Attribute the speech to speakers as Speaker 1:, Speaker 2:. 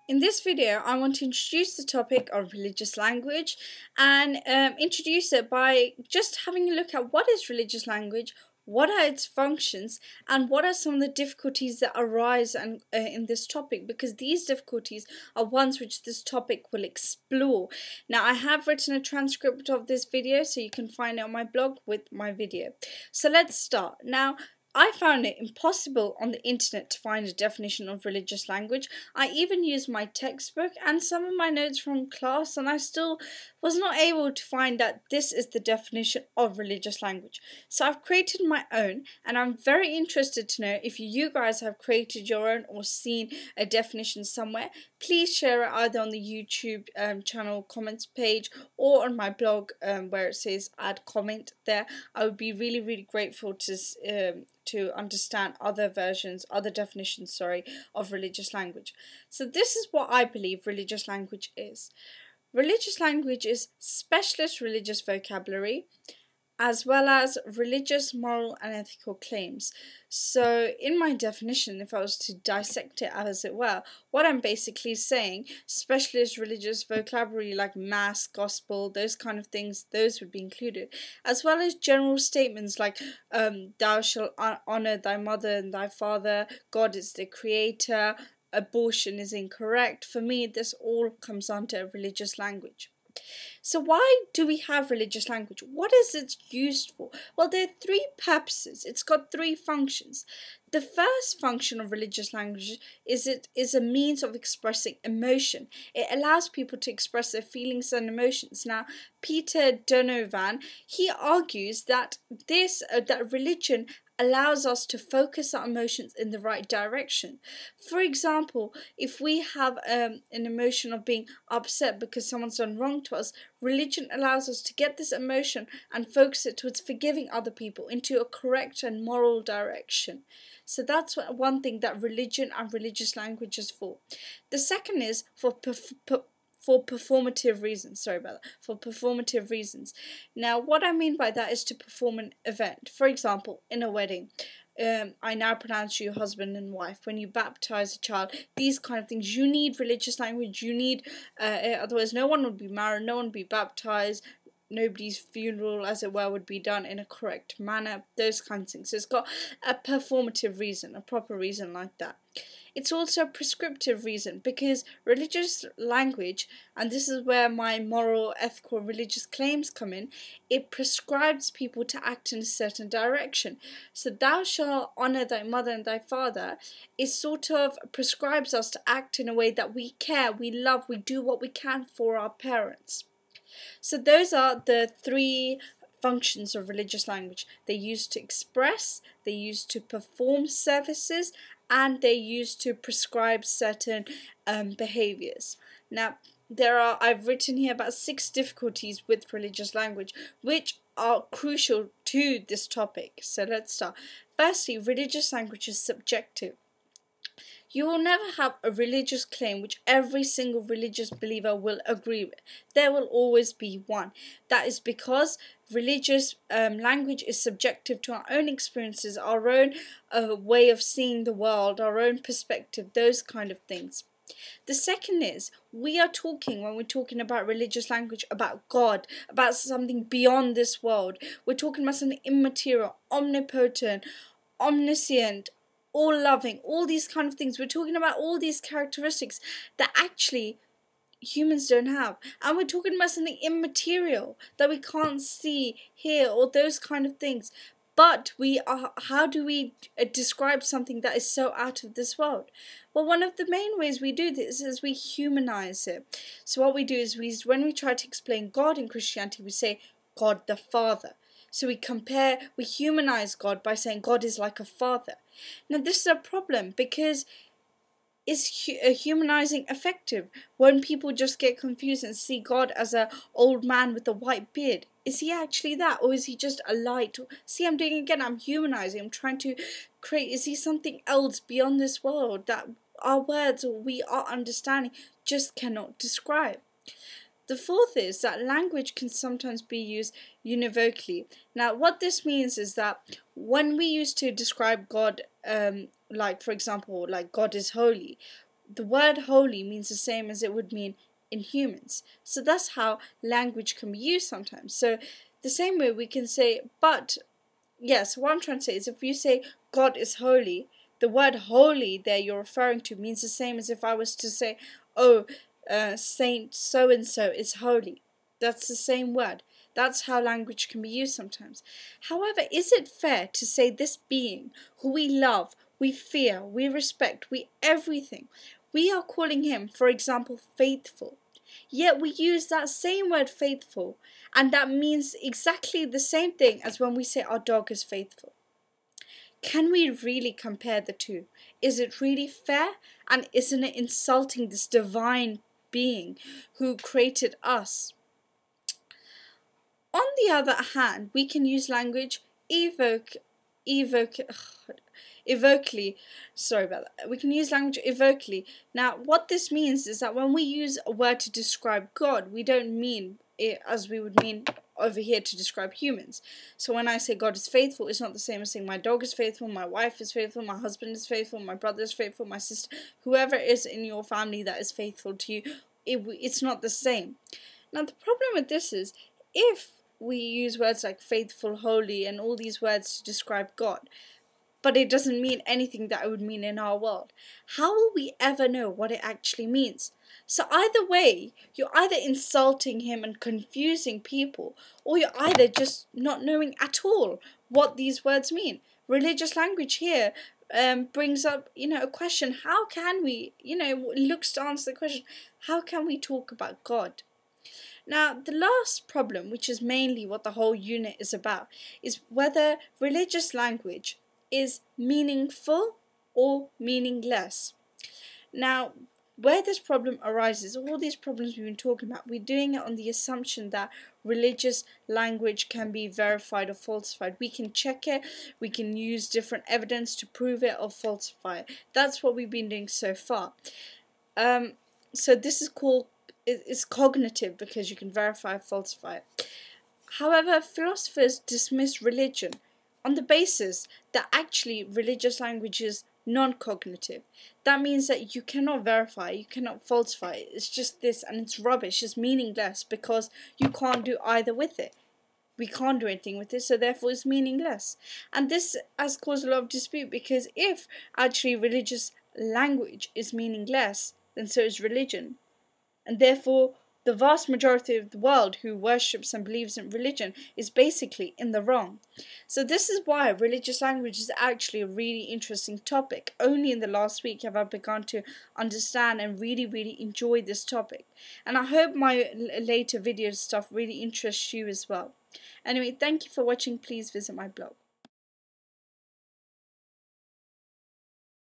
Speaker 1: In this video, I want to introduce the topic of religious language and introduce it by just having a look at what is religious language, what are its functions, and what are some of the difficulties that arise in this topic, because these difficulties are ones which this topic will explore. Now, I have written a transcript of this video, so you can find it on my blog with my video. So let's start. Now, I found it impossible on the internet to find a definition of religious language. I even used my textbook and some of my notes from class, and I still was not able to find that this is the definition of religious language. So I've created my own, and I'm very interested to know if you guys have created your own or seen a definition somewhere. Please share it either on the YouTube channel comments page or on my blog where it says add comment there. I would be really grateful to understand other versions, other definitions, of religious language. So this is what I believe religious language is. Religious language is specialist religious vocabulary, as well as religious, moral, and ethical claims. So in my definition, if I was to dissect it as it were, what I'm basically saying, specialist religious vocabulary like mass, gospel, those kind of things, those would be included, as well as general statements like thou shalt honor thy mother and thy father, God is the creator, abortion is incorrect. For me, this all comes under religious language. So why do we have religious language? What is it used for? Well, there are three purposes. It's got three functions. The first function of religious language is it is a means of expressing emotion. It allows people to express their feelings and emotions. Now, Peter Donovan, he argues that that religion allows us to focus our emotions in the right direction. For example, if we have an emotion of being upset because someone's done wrong to us, religion allows us to get this emotion and focus it towards forgiving other people into a correct and moral direction. So that's one thing that religion and religious language is for. The second is for performative reasons. For performative reasons. Now, what I mean by that is to perform an event. For example, in a wedding, I now pronounce you husband and wife. When you baptize a child, these kind of things, you need religious language. You need, otherwise no one would be married, no one would be baptized, nobody's funeral, as it were, would be done in a correct manner, those kinds of things. So it's got a performative reason, a proper reason like that. It's also a prescriptive reason, because religious language, and this is where my moral, ethical, religious claims come in, it prescribes people to act in a certain direction. So thou shalt honor thy mother and thy father, it sort of prescribes us to act in a way that we care, we love, we do what we can for our parents. So those are the three functions of religious language. They're used to express, they're used to perform services, and they're used to prescribe certain behaviors. Now, I've written here about 6 difficulties with religious language, which are crucial to this topic. So let's start. Firstly, religious language is subjective. You will never have a religious claim which every single religious believer will agree with. There will always be one. That is because religious language is subjective to our own experiences, our own way of seeing the world, our own perspective, those kind of things. The second is, we are talking, when we're talking about religious language, about God, about something beyond this world. We're talking about something immaterial, omnipotent, omniscient, all loving, all these kind of things. We're talking about all these characteristics that actually humans don't have. And we're talking about something immaterial that we can't see, hear, or those kind of things. But how do we describe something that is so out of this world? Well, one of the main ways we do this is we humanize it. So what we do is when we try to explain God in Christianity, we say God the Father. So we humanize God by saying God is like a father. Now this is a problem, because is humanizing effective when people just get confused and see God as an old man with a white beard? Is he actually that, or is he just a light? See, I'm doing it again, I'm humanizing, I'm trying to create, is he something else beyond this world that our words or our understanding just cannot describe? The fourth is that language can sometimes be used univocally. Now, what this means is that when we used to describe God, like for example, like God is holy, the word holy means the same as it would mean in humans. So that's how language can be used sometimes. So the same way we can say, but yes, what I'm trying to say is if you say God is holy, the word holy there you're referring to means the same as if I was to say, oh, Saint so and so is holy. That's the same word. That's how language can be used sometimes. However, is it fair to say this being who we love, we fear, we respect, we everything, we are calling him, for example, faithful? Yet we use that same word faithful, and that means exactly the same thing as when we say our dog is faithful. Can we really compare the two? Is it really fair? And isn't it insulting this divine being who created us? On the other hand, we can use language evocally. Sorry about that. We can use language evocally. Now, what this means is that when we use a word to describe God, we don't mean it as we would mean over here to describe humans. So when I say God is faithful, it's not the same as saying my dog is faithful, my wife is faithful, my husband is faithful, my brother is faithful, my sister, whoever is in your family that is faithful to you. It's not the same. Now, the problem with this is if we use words like faithful, holy, and all these words to describe God, but it doesn't mean anything that it would mean in our world, how will we ever know what it actually means? So either way, you're either insulting him and confusing people, or you're either just not knowing at all what these words mean. Religious language here brings up, a question. How can we, looks to answer the question, how can we talk about God? Now, the last problem, which is mainly what the whole unit is about, is whether religious language is meaningful or meaningless. Now, where this problem arises, all these problems we've been talking about, we're doing it on the assumption that religious language can be verified or falsified. We can check it, we can use different evidence to prove it or falsify it. That's what we've been doing so far. So this is called it's cognitive because you can verify and falsify it. However, philosophers dismiss religion on the basis that actually religious language is non-cognitive. That means that you cannot verify, you cannot falsify it. It's just this and it's rubbish, it's meaningless because you can't do either with it. We can't do anything with it, so therefore it's meaningless. And this has caused a lot of dispute because if actually religious language is meaningless, then so is religion. And therefore, the vast majority of the world who worships and believes in religion is basically in the wrong. So this is why religious language is actually a really interesting topic. Only in the last week have I begun to understand and really enjoy this topic. And I hope my later video stuff really interests you as well. Anyway, thank you for watching. Please visit my blog.